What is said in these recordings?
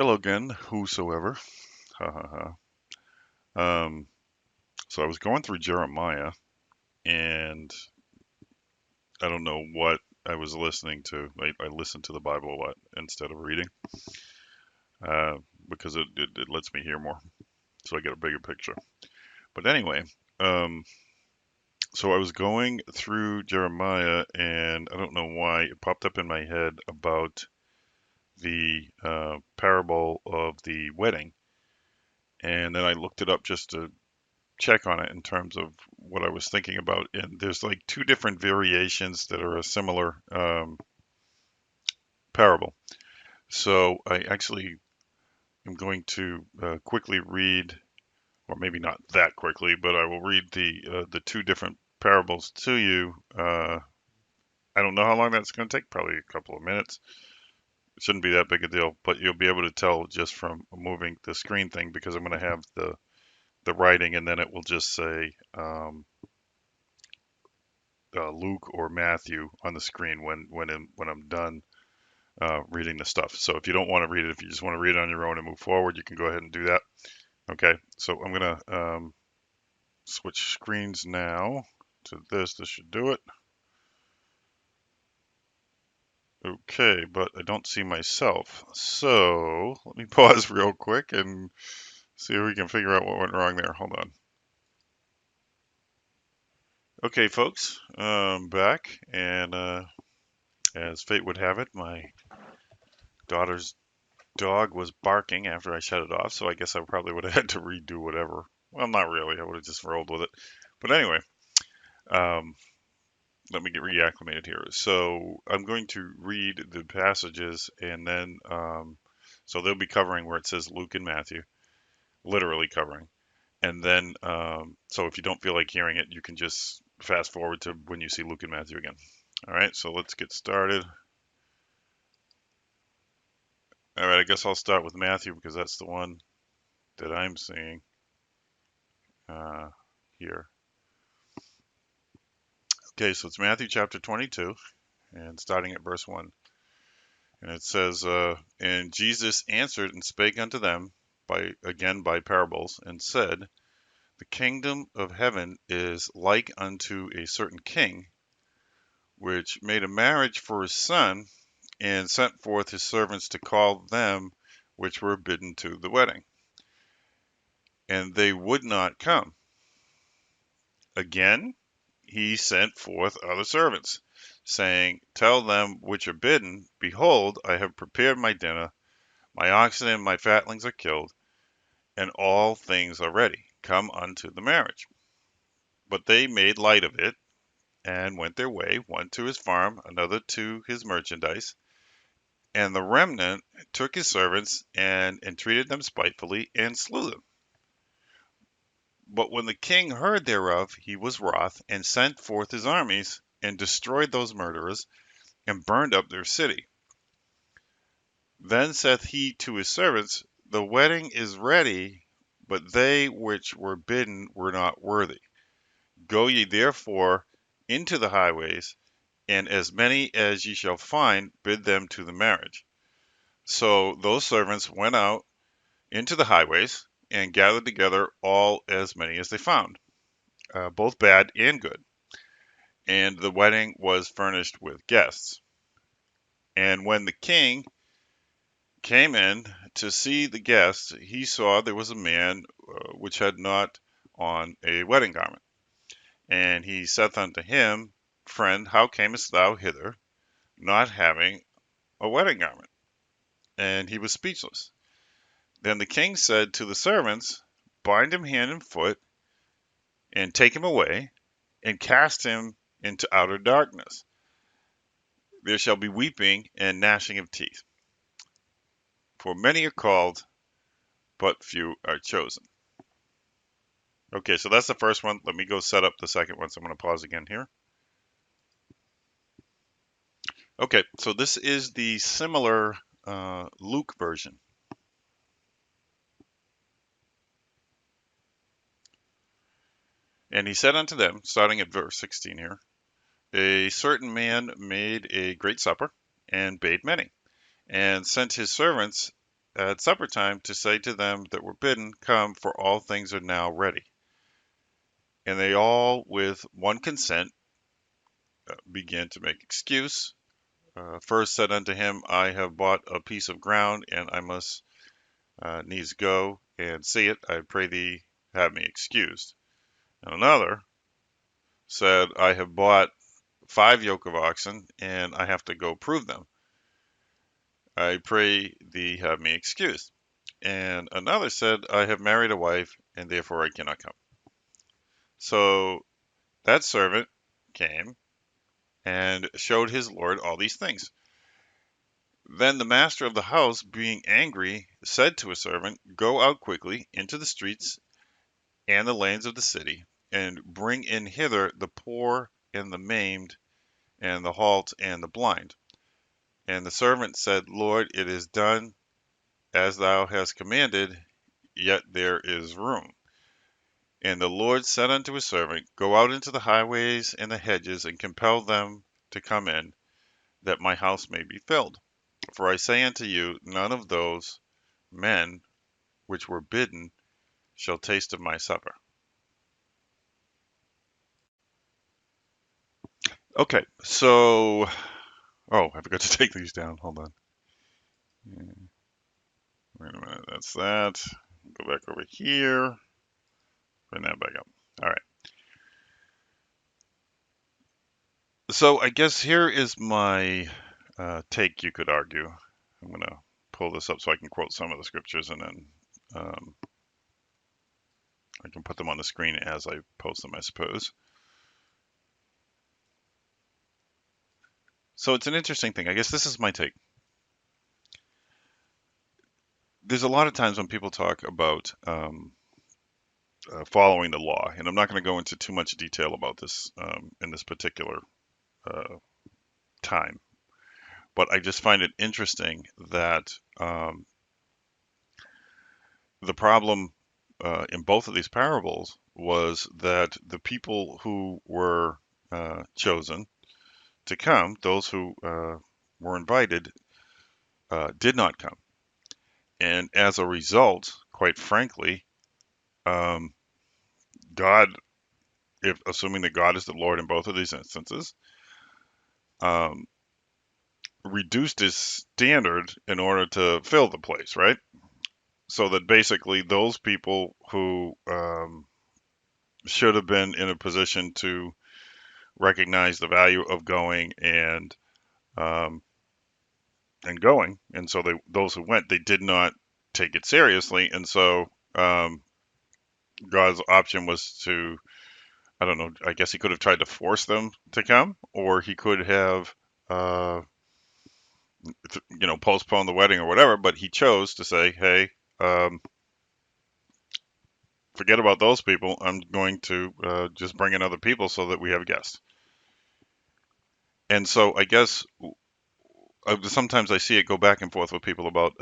Hello again, whosoever. Ha ha ha. So I was going through Jeremiah, and I don't know what I was listening to. I listened to the Bible a lot instead of reading, uh, because it lets me hear more, so I get a bigger picture. But anyway, um, so I was going through Jeremiah, and I don't know why it popped up in my head about the parable of the wedding, and then I looked it up just to check on it in terms of what I was thinking about. And there's like two different variations that are a similar parable. So I actually am going to quickly read, or maybe not that quickly, but I will read the two different parables to you. I don't know how long that's going to take, probably a couple of minutes. It shouldn't be that big a deal, but you'll be able to tell just from moving the screen thing because I'm going to have the writing and then it will just say Luke or Matthew on the screen when I'm done reading the stuff. So if you don't want to read it, if you just want to read it on your own and move forward, you can go ahead and do that. Okay, so I'm gonna switch screens now to this. This should do it. Okay, but I don't see myself. So let me pause real quick and see if we can figure out what went wrong there. Hold on. Okay, folks, back, and as fate would have it, my daughter's dog was barking after I shut it off, so I guess I probably would have had to redo whatever. Well, not really. I would have just rolled with it. But anyway, um, let me get reacclimated here. So I'm going to read the passages, and then so they'll be covering where it says Luke and Matthew, literally covering. And then so if you don't feel like hearing it, you can just fast forward to when you see Luke and Matthew again. All right, so let's get started. All right, I guess I'll start with Matthew because that's the one that I'm seeing here. Okay, so it's Matthew chapter 22, and starting at verse 1. And it says, And Jesus answered and spake unto them by parables, and said, The kingdom of heaven is like unto a certain king, which made a marriage for his son, and sent forth his servants to call them which were bidden to the wedding. And they would not come. Again he sent forth other servants, saying, Tell them which are bidden, Behold, I have prepared my dinner, my oxen and my fatlings are killed, and all things are ready. Come unto the marriage. But they made light of it, and went their way, one to his farm, another to his merchandise. And the remnant took his servants, and entreated them spitefully, and slew them. But when the king heard thereof, he was wroth, and sent forth his armies, and destroyed those murderers, and burned up their city. Then saith he to his servants, The wedding is ready, but they which were bidden were not worthy. Go ye therefore into the highways, and as many as ye shall find, bid them to the marriage. So those servants went out into the highways, and gathered together all as many as they found, both bad and good. And the wedding was furnished with guests. And when the king came in to see the guests, he saw there was a man which had not on a wedding garment. And he saith unto him, Friend, how camest thou hither, not having a wedding garment? And he was speechless. Then the king said to the servants, Bind him hand and foot, and take him away, and cast him into outer darkness. There shall be weeping and gnashing of teeth. For many are called, but few are chosen. Okay, so that's the first one. Let me go set up the second one. So I'm going to pause again here. Okay, so this is the similar Luke version. And he said unto them, starting at verse 16 here, A certain man made a great supper, and bade many, and sent his servants at supper time to say to them that were bidden, Come, for all things are now ready. And they all, with one consent, began to make excuse. First said unto him, I have bought a piece of ground, and I must needs go and see it. I pray thee have me excused. And another said, I have bought 5 yoke of oxen, and I have to go prove them. I pray thee have me excused. And another said, I have married a wife, and therefore I cannot come. So that servant came and showed his lord all these things. Then the master of the house, being angry, said to his servant, Go out quickly into the streets and the lanes of the city, and bring in hither the poor and the maimed, and the halt and the blind. And the servant said, Lord, it is done as thou hast commanded, yet there is room. And the Lord said unto his servant, Go out into the highways and the hedges, and compel them to come in, that my house may be filled. For I say unto you, none of those men which were bidden shall taste of my supper. Okay, so I forgot to take these down. Hold on. Wait a minute. That's that. Go back over here. Bring that back up. All right. So I guess here is my take, you could argue. I'm going to pull this up so I can quote some of the scriptures, and then I can put them on the screen as I post them, I suppose. So it's an interesting thing. I guess this is my take. There's a lot of times when people talk about following the law, and I'm not going to go into too much detail about this in this particular uh, time, but I just find it interesting that the problem in both of these parables was that the people who were chosen to come, those who were invited, did not come. And as a result, quite frankly, um, God, if assuming that God is the Lord in both of these instances, um, reduced his standard in order to fill the place, right? So that basically those people who should have been in a position to recognize the value of going um, and going, and so those who went, they did not take it seriously, and so um, God's option was to, I don't know, I guess he could have tried to force them to come, or he could have, uh, postponed the wedding or whatever. But he chose to say, "Hey, um, forget about those people. I'm going to just bring in other people so that we have guests." And so I guess sometimes I see it go back and forth with people about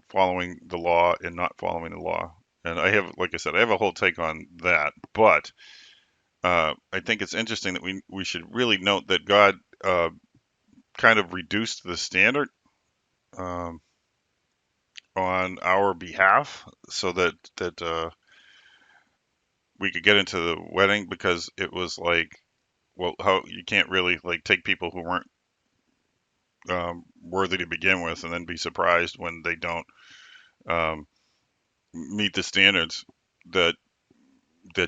following the law and not following the law. And I have, like I said, I have a whole take on that. But I think it's interesting that we should really note that God kind of reduced the standard um, on our behalf so that we could get into the wedding, because it was like, well, how you can't really like take people who weren't worthy to begin with and then be surprised when they don't um, meet the standards that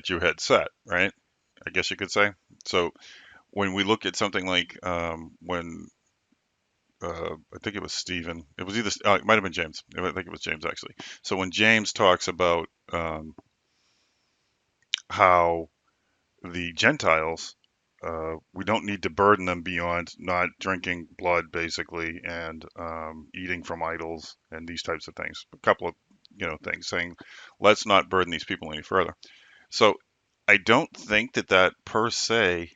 you had set, right? I guess you could say. So when we look at something like when I think it was Stephen, it was either it might have been James. I think it was James actually. So when James talks about how the Gentiles, we don't need to burden them beyond not drinking blood, basically, and eating from idols and these types of things. A couple of things saying, let's not burden these people any further. So I don't think that per se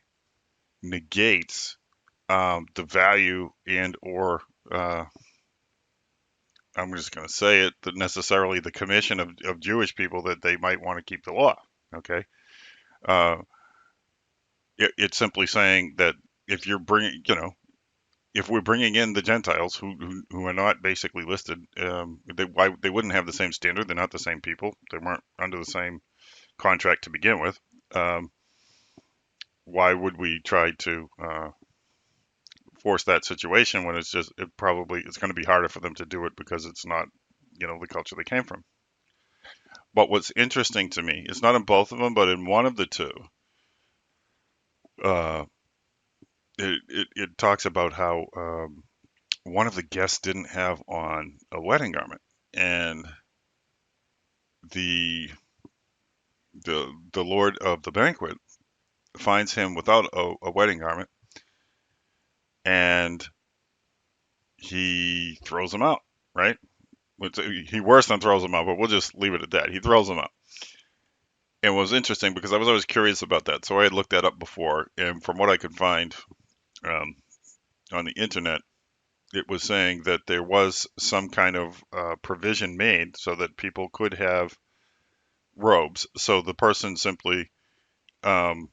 negates the value and or I'm just going to say it, that necessarily the commission of Jewish people that they might want to keep the law. Okay. Uh, it's simply saying that if you're bringing, if we're bringing in the Gentiles who are not basically listed, why they wouldn't have the same standard? They're not the same people. They weren't under the same contract to begin with. Um, why would we try to force that situation when it's going to be harder for them to do it because it's not the culture they came from. But what's interesting to me, it's not in both of them, but in one of the two, uh, it talks about how one of the guests didn't have on a wedding garment, and the the lord of the banquet finds him without a wedding garment, and he throws him out, right? He worse than throws him out, but we'll just leave it at that. He throws him out. It was interesting because I was always curious about that, so I had looked that up before, and from what I could find um, on the internet, it was saying that there was some kind of provision made so that people could have robes. So the person simply um,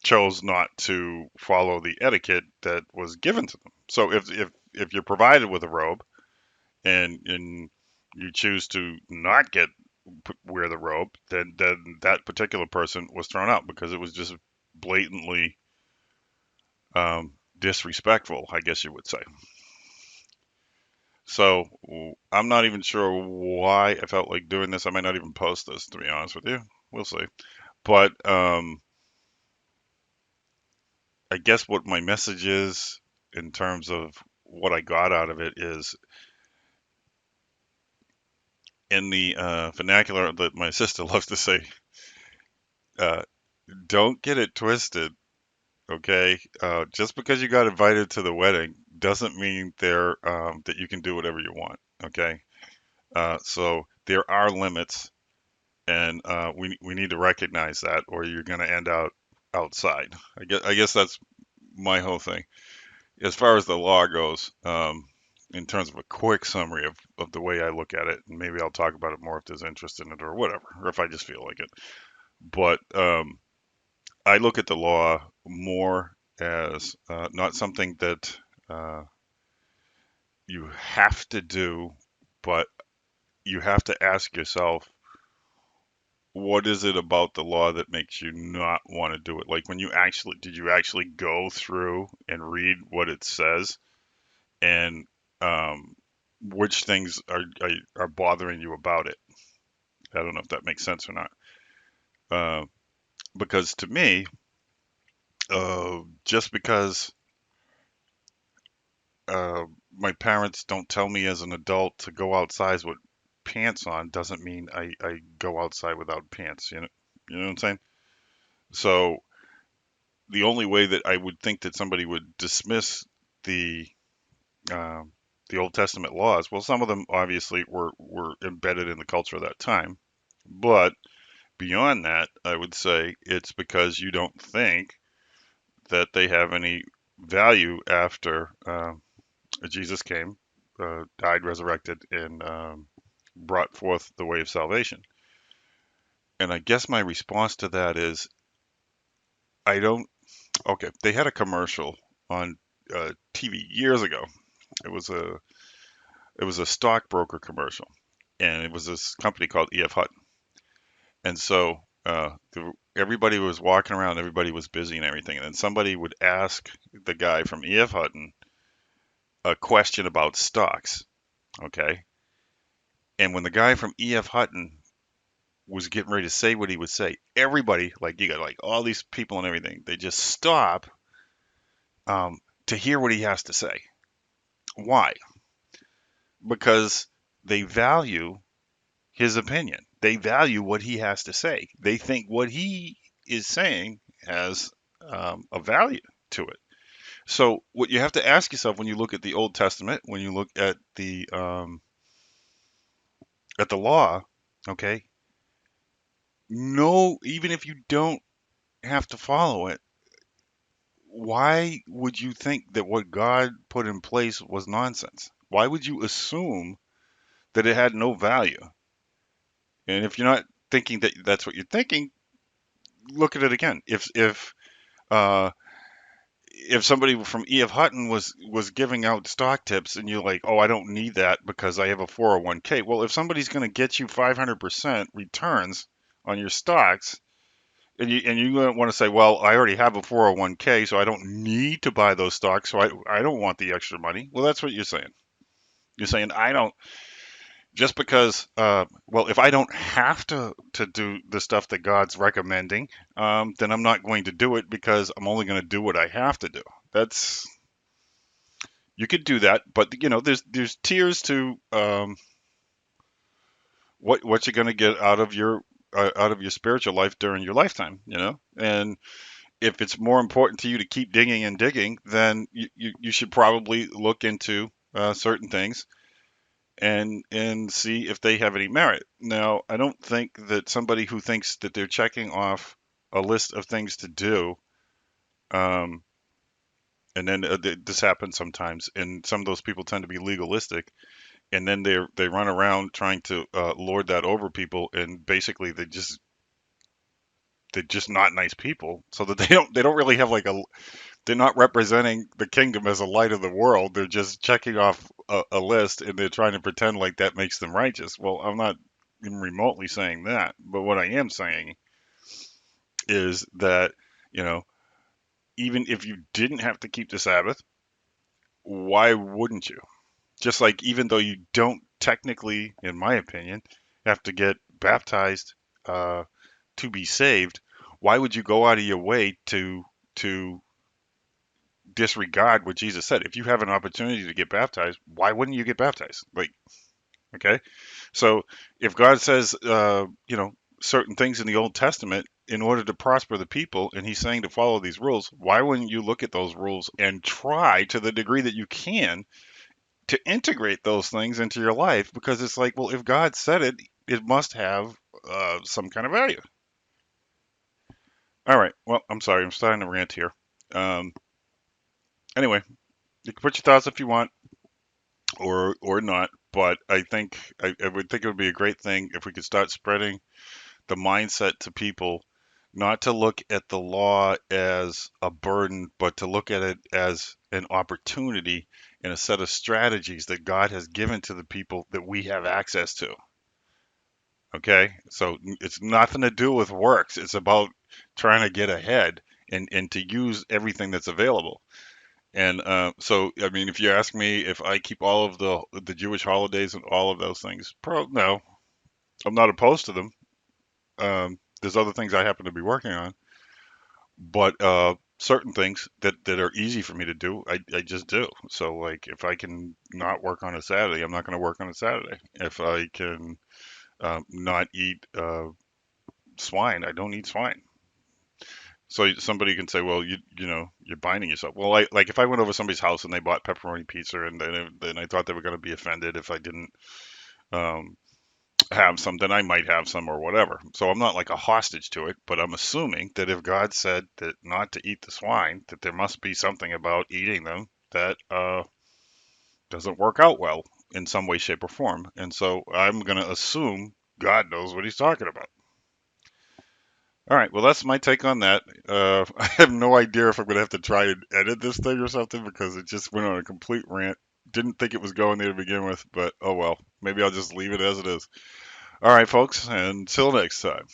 chose not to follow the etiquette that was given to them. So if you're provided with a robe and you choose to not wear the robe, then that particular person was thrown out because it was just blatantly disrespectful, I guess you would say. So I'm not even sure why I felt like doing this. I might not even post this, to be honest with you. We'll see. But I guess what my message is in terms of what I got out of it is in the vernacular that my sister loves to say, uh, don't get it twisted, okay? Just because you got invited to the wedding doesn't mean that you can do whatever you want, okay? So there are limits, and we need to recognize that, or you're going to end out outside. I guess that's my whole thing. As far as the law goes, in terms of a quick summary of the way I look at it, and maybe I'll talk about it more if there's interest in it or whatever, or if I just feel like it. But I look at the law more as not something that uh, you have to do, but you have to ask yourself, what is it about the law that makes you not want to do it? Like when did you actually go through and read what it says, and um, which things are bothering you about it? I don't know if that makes sense or not. Uh, because to me, just because uh, my parents don't tell me as an adult to go outside with pants on doesn't mean I go outside without pants. You know what I'm saying? So the only way that I would think that somebody would dismiss the um, the Old Testament laws, well, some of them obviously were embedded in the culture of that time, but beyond that, I would say it's because you don't think that they have any value after Jesus came, died, resurrected, and brought forth the way of salvation. And I guess my response to that is I don't. Okay, they had a commercial on TV years ago. It was a it was a stockbroker commercial, and it was this company called EF Hutton. And so everybody was walking around, everybody was busy and everything, and then somebody would ask the guy from EF Hutton a question about stocks. Okay, and when the guy from EF Hutton was getting ready to say what he would say, everybody, like you got like all these people and everything, they just stop um, to hear what he has to say. Why? Because they value his opinion. They value what he has to say. They think what he is saying has a value to it. So, what you have to ask yourself when you look at the Old Testament, when you look at the law, okay, no, even if you don't have to follow it, why would you think that what God put in place was nonsense? Why would you assume that it had no value? And if you're not thinking that that's what you're thinking, look at it again. If uh, if somebody from E.F. Hutton was giving out stock tips and you're like, oh, I don't need that because I have a 401k. Well, if somebody's going to get you 500% returns on your stocks, and you want to say, well, I already have a 401k, so I don't need to buy those stocks, so I don't want the extra money. Well, that's what you're saying. You're saying I don't just because well, if I don't have to do the stuff that God's recommending, then I'm not going to do it because I'm only going to do what I have to do. That's You could do that, but there's tiers to what you're going to get out of your spiritual life during your lifetime. And if it's more important to you to keep digging and digging, then you should probably look into certain things and see if they have any merit. Now, I don't think that somebody who thinks that they're checking off a list of things to do, um, and then this happens sometimes, and some of those people tend to be legalistic, and then they run around trying to lord that over people, and basically they're just not nice people, so that they don't really have like a they're not representing the kingdom as a light of the world. They're just checking off a list and they're trying to pretend like that makes them righteous. Well, I'm not even remotely saying that. But what I am saying is that, you know, even if you didn't have to keep the Sabbath, why wouldn't you? Just like even though you don't technically, in my opinion, have to get baptized uh, to be saved, why would you go out of your way to disregard what Jesus said? If you have an opportunity to get baptized, why wouldn't you get baptized? Like, okay, so if God says, certain things in the Old Testament in order to prosper the people, and He's saying to follow these rules, why wouldn't you look at those rules and try to the degree that you can to integrate those things into your life? Because it's like, well, if God said it, it must have some kind of value. All right. Well, I'm sorry. I'm starting to rant here. Um, anyway, you can put your thoughts if you want, or not. But I would think it would be a great thing if we could start spreading the mindset to people, not to look at the law as a burden, but to look at it as an opportunity and a set of strategies that God has given to the people that we have access to. Okay, so it's nothing to do with works. It's about trying to get ahead and to use everything that's available. And so, I mean, if you ask me if I keep all of the Jewish holidays and all of those things, no, I'm not opposed to them. There's other things I happen to be working on, but certain things that are easy for me to do, I just do. So, like, if I can not work on a Saturday, I'm not going to work on a Saturday. If I can not eat swine, I don't eat swine. So somebody can say, well, you're binding yourself. Well, like if I went over somebody's house and they bought pepperoni pizza, and then I thought they were going to be offended if I didn't um, have some, then I might have some or whatever. So I'm not like a hostage to it, but I'm assuming that if God said that not to eat the swine, that there must be something about eating them that doesn't work out well in some way, shape, or form. And so I'm going to assume God knows what He's talking about. All right, well, that's my take on that. I have no idea if I'm going to have to try and edit this thing or something because it just went on a complete rant. Didn't think it was going there to begin with, but oh well. Maybe I'll just leave it as it is. All right, folks, until next time.